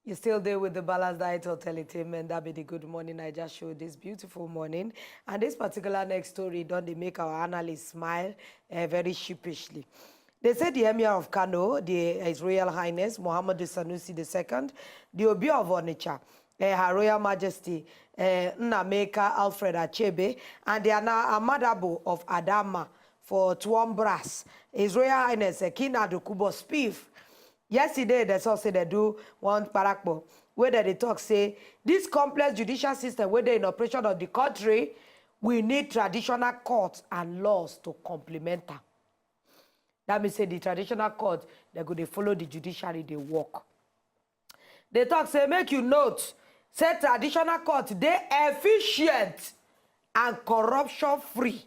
You're still there with the Balanced Diet Entertainment. That be the Good Morning Naija show this beautiful morning. And this particular next story, don't they make our analysts smile very sheepishly. They said the Emir of Kano, His Royal Highness Muhammad Sanusi II, the Obi of Onitsha, Her Royal Majesty Nnameka Alfred Achebe, and the Amadabo of Adama for Tuombras, His Royal Highness Kinadu Kubo Spiff. Yesterday, they saw say they do one parakbo where they talk say this complex judicial system where they in operation of the country, we need traditional courts and laws to complement them. That means say the traditional court they go they follow the judiciary they work. They talk say make you note say traditional court they efficient and corruption free.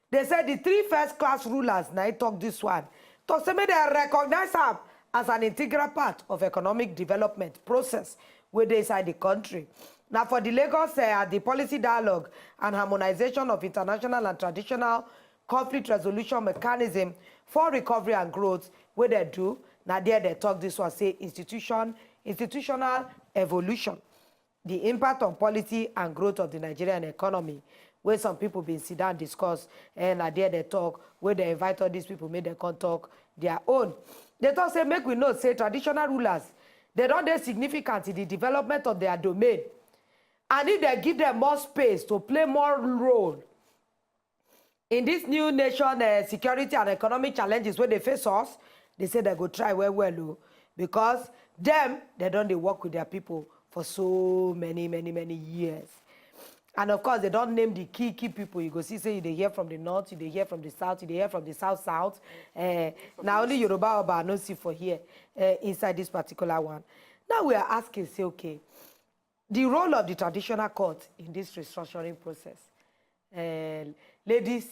They said the 3 first-class rulers now talk this one. Talk say make they recognize them as an integral part of economic development process where they inside the country. Now for the Lagos, the policy dialogue and harmonization of international and traditional conflict resolution mechanism for recovery and growth, where they do, now there they talk this one, say institutional evolution, the impact on policy and growth of the Nigerian economy, where some people been sit down discuss, and there they talk, where they invite all these people, make them come talk their own. They talk say, make we know, say traditional rulers, they don't they significant in the development of their domain. And if they give them more space to play more role in this new nation security and economic challenges where they face us, they say they go try well, because them, they don't they work with their people for so many years. And of course, they don't name the key people. You go see, say, they hear from the north, they hear from the south, they hear from the south. Now only Yoruba Oba no see for here inside this particular one. Now we are asking, say, okay, the role of the traditional court in this restructuring process. Lady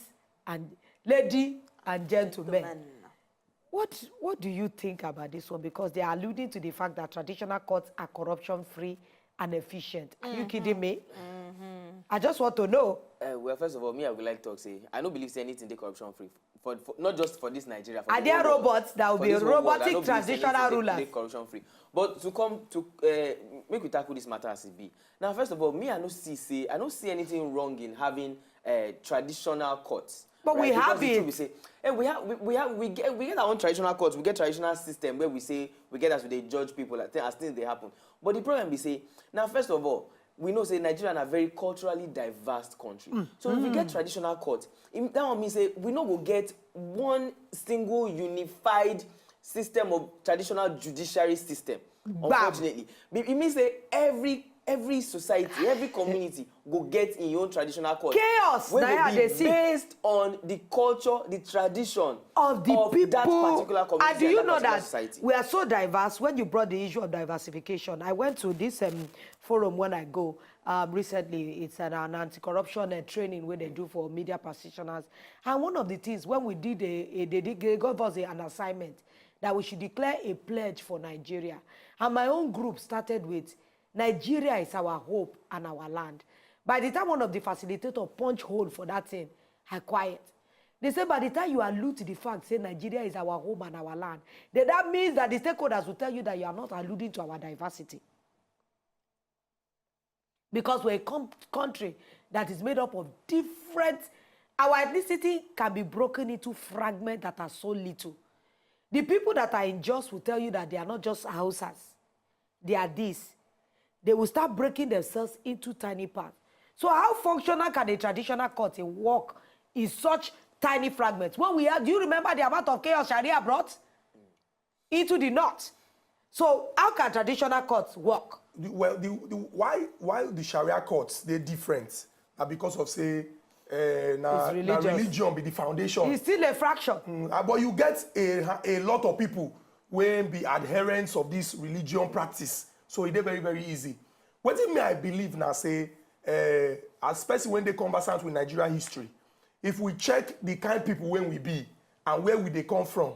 and gentlemen, what do you think about this one? Because they are alluding to the fact that traditional courts are corruption-free and efficient. Are you kidding me? I just want to know. Well, first of all, me, I would like to say, I don't believe anything they corruption free. For not just for this Nigeria. For are there robots that will be robotic traditional rulers? They corruption free. But to come to make we tackle this matter as it be. Now, first of all, me, I don't see anything wrong in having traditional courts. But right? We have it. We say, hey, we get our own traditional courts. We get traditional system where we say we get as they judge people as things they happen. But the problem we say now, first of all, we know say Nigeria is a very culturally diverse country. So if we get traditional courts, that one means say we know we'll get one single unified system of traditional judiciary system. Unfortunately, it means that every society, every community will get in your own traditional court. Chaos! Where will be based on the culture, the tradition of the people. That particular community. And do you know that society. We are so diverse? When you brought the issue of diversification, I went to this forum when I go recently. It's an anti-corruption training where they do for media practitioners. And one of the things, when we did, they gave us an assignment that we should declare a pledge for Nigeria. And my own group started with, Nigeria is our hope and our land. By the time one of the facilitators punch hole for that thing, I quiet. They say by the time you allude to the fact, say Nigeria is our home and our land, then that means that the stakeholders will tell you that you are not alluding to our diversity. Because we're a country that is made up of different, our ethnicity can be broken into fragments that are so little. The people that are unjust will tell you that they are not just Hausas. They are this. They will start breaking themselves into tiny parts. So how functional can a traditional court work in such tiny fragments? When we have, do you remember the amount of chaos Sharia brought into the north? So how can traditional courts work? Well, why the Sharia courts, they're different? Because of, say, religion be the foundation. It's still a fraction. But you get a lot of people will be adherents of this religion practice. So it's very easy. What it may I believe now say, especially when they conversant with Nigeria history, if we check the kind of people when we be and where we they come from,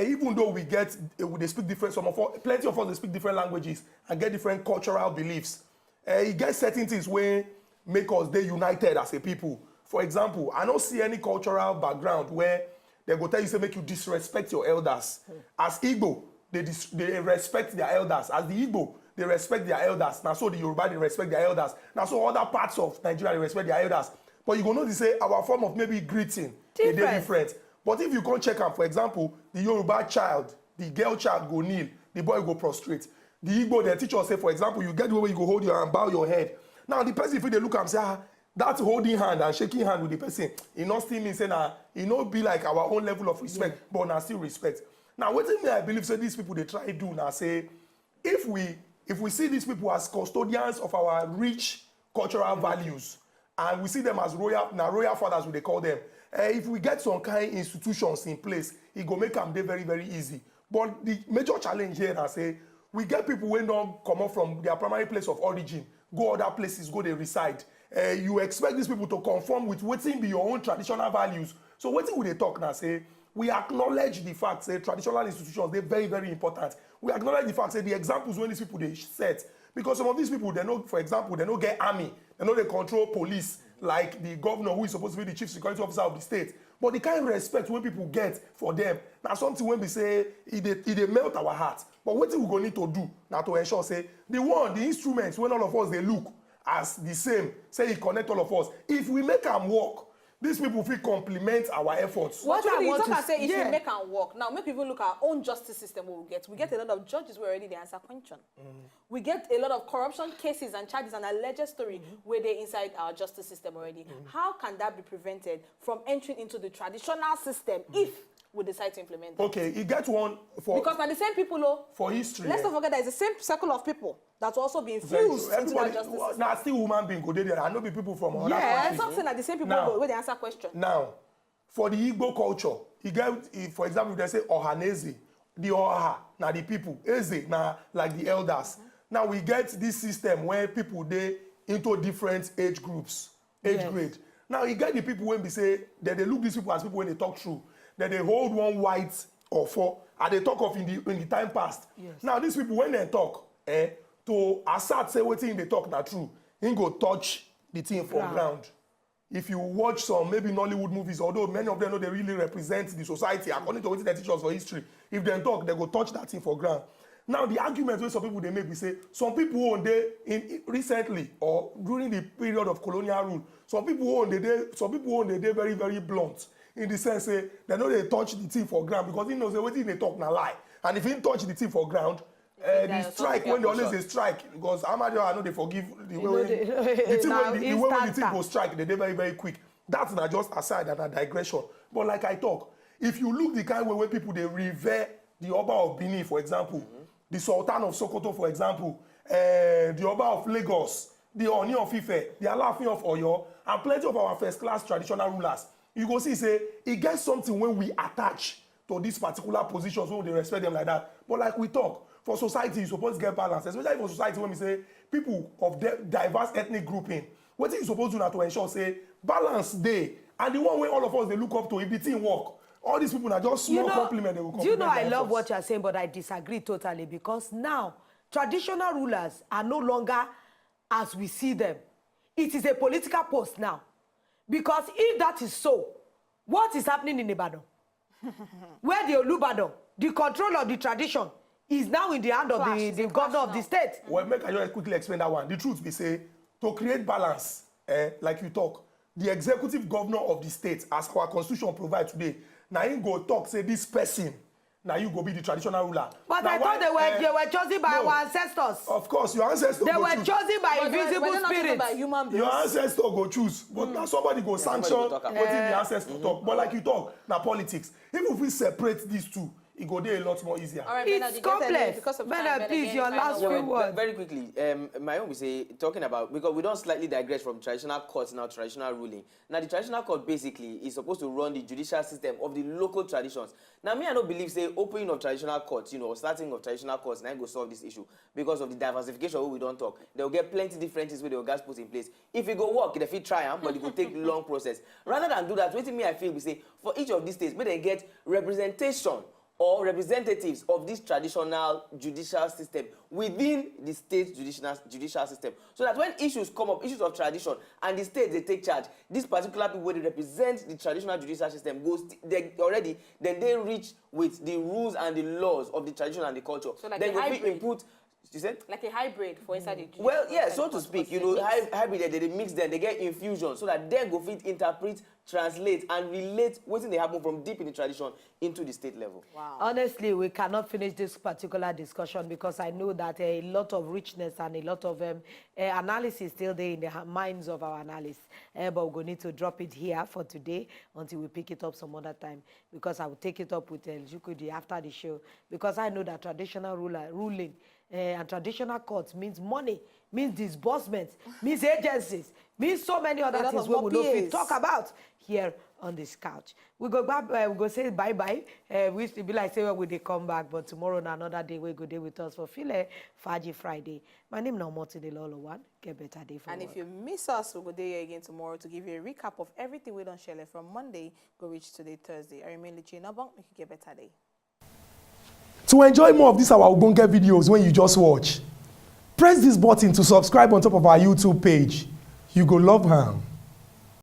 even though we they speak different, plenty of us they speak different languages and get different cultural beliefs. It gets certain things where make us they united as a people. For example, I don't see any cultural background where they go tell you say make you disrespect your elders. As Igbo, they respect their elders. As the Igbo, they respect their elders. Now so the Yoruba, they respect their elders. Now so other parts of Nigeria, they respect their elders. But you go know they say our form of maybe greeting, they different. But if you can't check them, for example, the Yoruba child, the girl child go kneel, the boy go prostrate. The Igbo, the teacher say, for example, you get the way you go hold your hand, bow your head. Now the person, if they look and say, that's holding hand and shaking hand with the person, it not still mean say, it not be like our own level of respect, but now still respect. Now, what me I believe say these people they try to do now say, if we see these people as custodians of our rich cultural values, and we see them as royal fathers, what they call them, if we get some kind of institutions in place, it go make them very, very easy. But the major challenge here, I say, we get people who don't come up from their primary place of origin, go other places, go they reside. You expect these people to conform with what's in be your own traditional values. So what will they talk now? Say, we acknowledge the fact that traditional institutions, they're very, very important. We acknowledge the fact that the examples when these people they set, because some of these people, they know, for example, they don't get army, they know they control police, like the governor who is supposed to be the chief security officer of the state. But the kind of respect when people get for them, now something when we say, it melt our heart. But what we going to need to do now to ensure, say, the instruments, when all of us, they look as the same, say it connect all of us. If we make them work, these people will complement our efforts. What I want to say is we make them work. Now, make people look at our own justice system. We get a lot of judges who already they answer question. We get a lot of corruption cases and charges and alleged story where they're inside our justice system already. How can that be prevented from entering into the traditional system if we decide to implement it? Okay, you get one for... Because now the same people, for history. Let's not forget that it's the same circle of people that's also being fused into that justice system. Now, still human being go there. I know be people from other countries. countries. Something that the same people where they answer questions. Now, for the Igbo culture, you get, for example, they say Ohaneze, the Oha, now the people, Eze, now like the elders. Now we get this system where people they into different age groups, grade. Now you get the people when we say that they look these people as people when they talk through, that they hold one white or four, and they talk of in the time past. Now these people when they talk, to assert say what thing they talk that true, he go touch the thing for ground. If you watch some maybe Nollywood movies, although many of them know they really represent the society according to what they teach us for history, if they talk, they go touch that thing for ground. Now the argument when some people they make, we say some people own they recently or during the period of colonial rule, some people own they very, very blunt in the sense say they know they touch the thing for ground because he knows what they talk na lie. And if he touch the thing for ground, the strike when they always they strike because Amadio I know they forgive the way the thing go strike they very, very quick. That's not just aside and a digression. But like I talk, if you look the kind of way people they revere the Oba of Benin, for example, the Sultan of Sokoto, for example, the Oba of Lagos, the Oni of Ife, the Alaafin of Oyo, and plenty of our first-class traditional rulers, you go see, say, it gets something when we attach to these particular positions, when they respect them like that. But like we talk, for society, you're supposed to get balance, especially for society when we say people of diverse ethnic grouping. What are you supposed to do now to ensure, say, balance day, and the one way all of us, they look up to, if the team work, all these people are just small compliment. They will compliment. Do you know I love what you're saying, but I disagree totally because now traditional rulers are no longer as we see them. It is a political post now. Because if that is so, what is happening in Ibadan? Where the Olubadan, the control of the tradition, is now in the hand of the governor of the state. Well, make I just quickly explain that one. The truth be say, to create balance, like you talk, the executive governor of the state, as our constitution provides today, now you go talk, say this person, now you go be the traditional ruler. But now I thought they were chosen by our ancestors. Of course, your ancestors They go were choose. chosen by invisible spirits. By human beings. Your ancestors go choose. But now somebody go sanction what the ancestors talk. But like you talk, now politics. Even if we separate these two, it go there a lot more easier. All right, It's complex. Bernard, please, your last few words. Very quickly, my own we say, talking about, because we don't slightly digress from traditional courts now, traditional ruling. Now, the traditional court basically is supposed to run the judicial system of the local traditions. Now, me, I don't believe, say, opening of traditional courts, or starting of traditional courts, now go solve this issue because of the diversification where we don't talk. They will get plenty different things where they will guys put in place. If it go work, if it try, but it will take long process. Rather than do that, waiting me, I feel we say, for each of these states, may they get representation or representatives of this traditional judicial system within the state judicial system. So that when issues come up, issues of tradition, and the state they take charge, these particular people they represent the traditional judicial system then they reach with the rules and the laws of the tradition and the culture. So like then a hybrid. input. You said? Like a hybrid for inside the judicial. Well, yeah, so to because speak, you they know, mix. hybrid, they mix them, they get infusion, so that they go fit interpret, translate, and relate what they happen from deep in the tradition into the state level. Wow. Honestly, we cannot finish this particular discussion because I know that a lot of richness and a lot of analysis still there in the minds of our analysts. But we're going to need to drop it here for today until we pick it up some other time, because I will take it up with Jukudi after the show, because I know that traditional ruling and traditional courts means money, means disbursements, means agencies, means so many other things we will not talk about here on this couch. We go back, we go say bye-bye. We used to be like, say, well, they come back, but tomorrow na another day, we go there with us for File Faji Friday. My name is Naumoti Delolo1. Get better day for And work. if you miss us, we'll go there again tomorrow to give you a recap of everything we don't share from Monday, go reach today, Thursday. I remain Lichi Nabong, make you get better day. To enjoy more of these our Ogbonge videos when you just watch, press this button to subscribe on top of our YouTube page. You go love am.